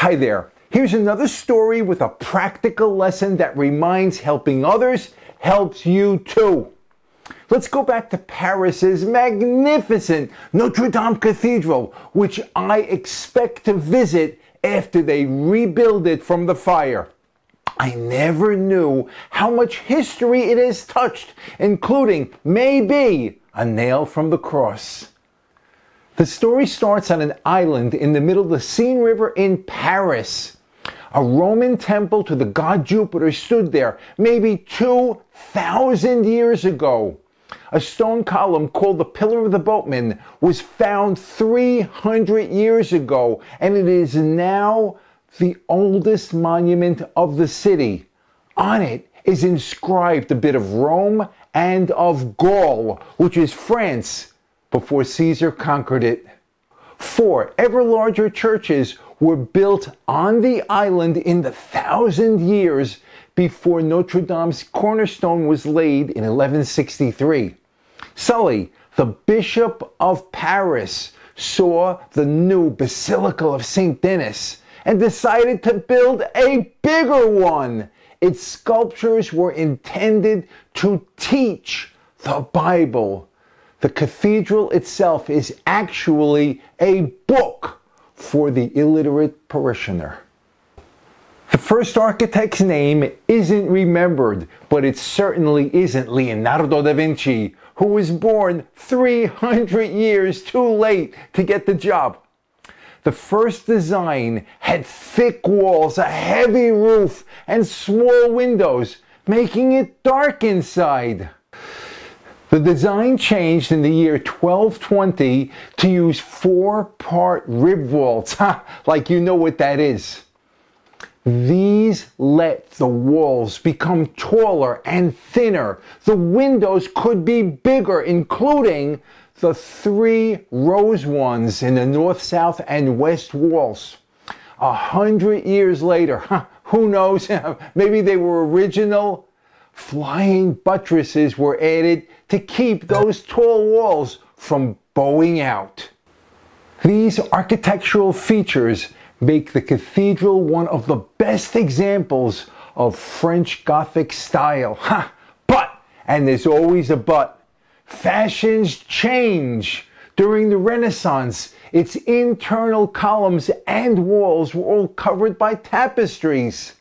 Hi there. Here's another story with a practical lesson that reminds helping others helps you too. Let's go back to Paris's magnificent Notre Dame Cathedral, which I expect to visit after they rebuild it from the fire. I never knew how much history it has touched, including, maybe, a nail from the cross. The story starts on an island in the middle of the Seine River in Paris. A Roman temple to the god Jupiter stood there maybe 2,000 years ago. A stone column called the Pillar of the Boatman was found 300 years ago, and it is now the oldest monument of the city. On it is inscribed a bit of Rome and of Gaul, which is France, before Caesar conquered it. 4 ever larger churches were built on the island in the 1,000 years before Notre Dame's cornerstone was laid in 1163. Sully, the Bishop of Paris, saw the new Basilica of Saint-Denis and decided to build a bigger one. Its sculptures were intended to teach the Bible. The cathedral itself is actually a book for the illiterate parishioner. The first architect's name isn't remembered, but it certainly isn't Leonardo da Vinci, who was born 300 years too late to get the job. The first design had thick walls, a heavy roof, and small windows, making it dark inside. The design changed in the year 1220 to use 4-part rib vaults, like you know what that is. These let the walls become taller and thinner. The windows could be bigger, including the 3 rose ones in the north, south, and west walls. 100 years later, who knows, maybe they were original. Flying buttresses were added to keep those tall walls from bowing out. These architectural features make the cathedral one of the best examples of French Gothic style. But, and there's always a but, fashions change. During the Renaissance, its internal columns and walls were all covered by tapestries.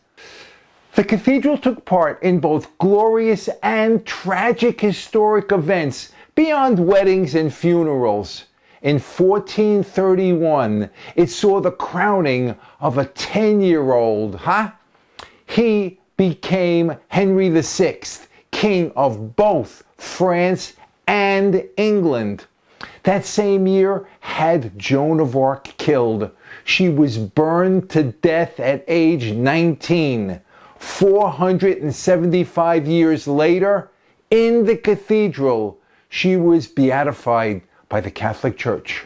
The cathedral took part in both glorious and tragic historic events beyond weddings and funerals. In 1431, it saw the crowning of a 10-year-old. He became Henry VI, king of both France and England. That same year had Joan of Arc killed. She was burned to death at age 19. 475 years later, in the cathedral, she was beatified by the Catholic Church.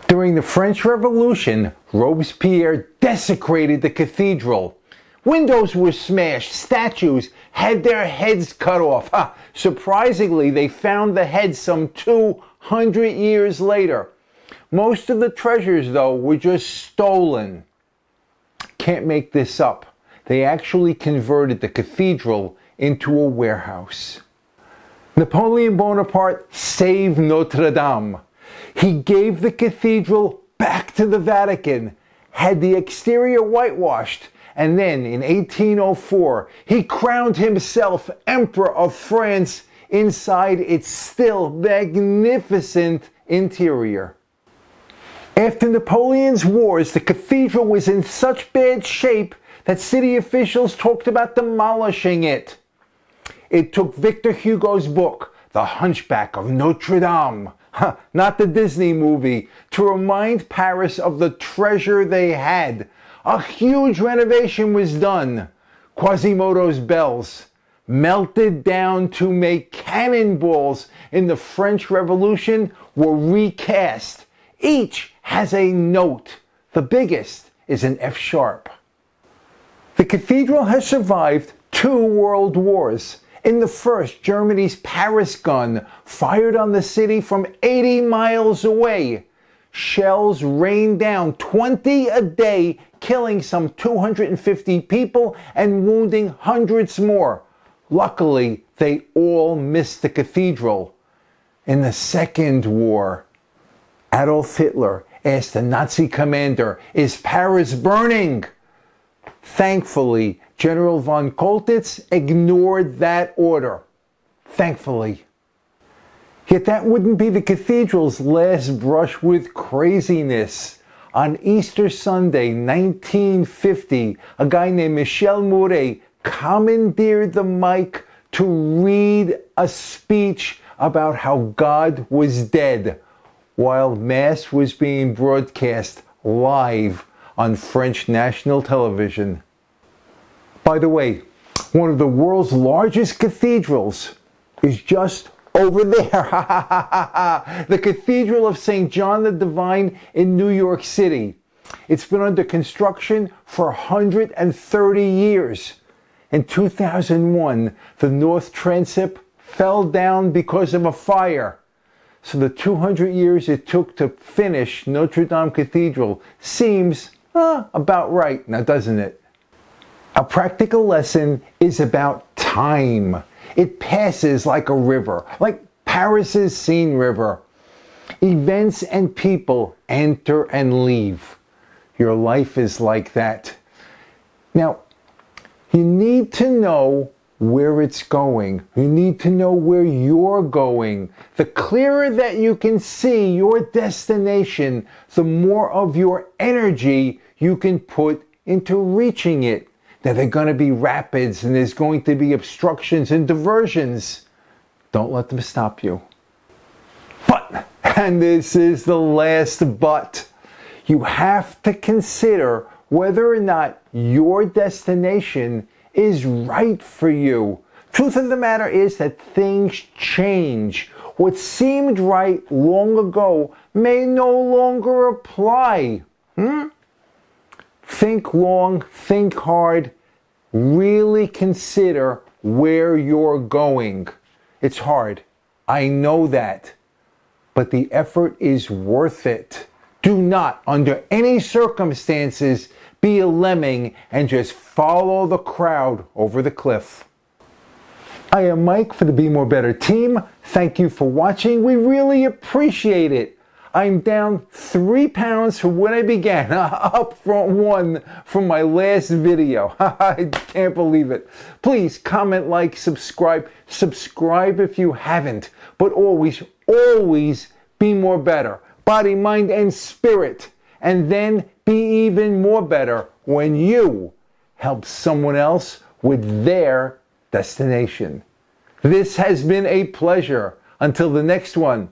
During the French Revolution, Robespierre desecrated the cathedral. Windows were smashed, statues had their heads cut off. Surprisingly, they found the head some 200 years later. Most of the treasures, though, were just stolen. Can't make this up. They actually converted the cathedral into a warehouse. Napoleon Bonaparte saved Notre Dame. He gave the cathedral back to the Vatican, had the exterior whitewashed, and then in 1804, he crowned himself Emperor of France inside its still magnificent interior. After Napoleon's wars, the cathedral was in such bad shape that city officials talked about demolishing it. It took Victor Hugo's book, The Hunchback of Notre Dame, not the Disney movie, to remind Paris of the treasure they had. A huge renovation was done. Quasimodo's bells, melted down to make cannonballs in the French Revolution, were recast. Each has a note. The biggest is an F sharp. The cathedral has survived 2 world wars. In the first, Germany's Paris gun fired on the city from 80 miles away, Shells rained down 20 a day, killing some 250 people and wounding hundreds more. Luckily, they all missed the cathedral. In the Second War, Adolf Hitler asked the Nazi commander, "Is Paris burning?" Thankfully, General von Koltitz ignored that order. Thankfully. Yet that wouldn't be the cathedral's last brush with craziness. On Easter Sunday, 1950, a guy named Michel Mouret commandeered the mic to read a speech about how God was dead, while Mass was being broadcast live on French national television. By the way, one of the world's largest cathedrals is just over there. The Cathedral of St. John the Divine in New York City. It's been under construction for 130 years. In 2001, the north transept fell down because of a fire. So the 200 years it took to finish Notre Dame Cathedral seems about right, now doesn't it? Our practical lesson is about time. It passes like a river, like Paris's Seine River. Events and people enter and leave. Your life is like that. Now, you need to know where it's going. You need to know where you're going. The clearer that you can see your destination, the more of your energy you can put into reaching it. Now, there are going to be rapids and there's going to be obstructions and diversions. Don't let them stop you. But, and this is the last but, you have to consider whether or not your destination is right for you. Truth of the matter is that things change. What seemed right long ago may no longer apply. Think long, think hard, really consider where you're going. It's hard, I know that, but the effort is worth it. Do not, under any circumstances, be a lemming and just follow the crowd over the cliff. I am Mike for the Be More Better team. Thank you for watching. We really appreciate it. I'm down 3 pounds from when I began, up from 1 from my last video. I can't believe it. Please comment, like, subscribe. Subscribe if you haven't. But always, always be more better. Body, mind, and spirit. And then be even more better when you help someone else with their destination. This has been a pleasure. Until the next one.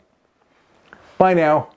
Bye now.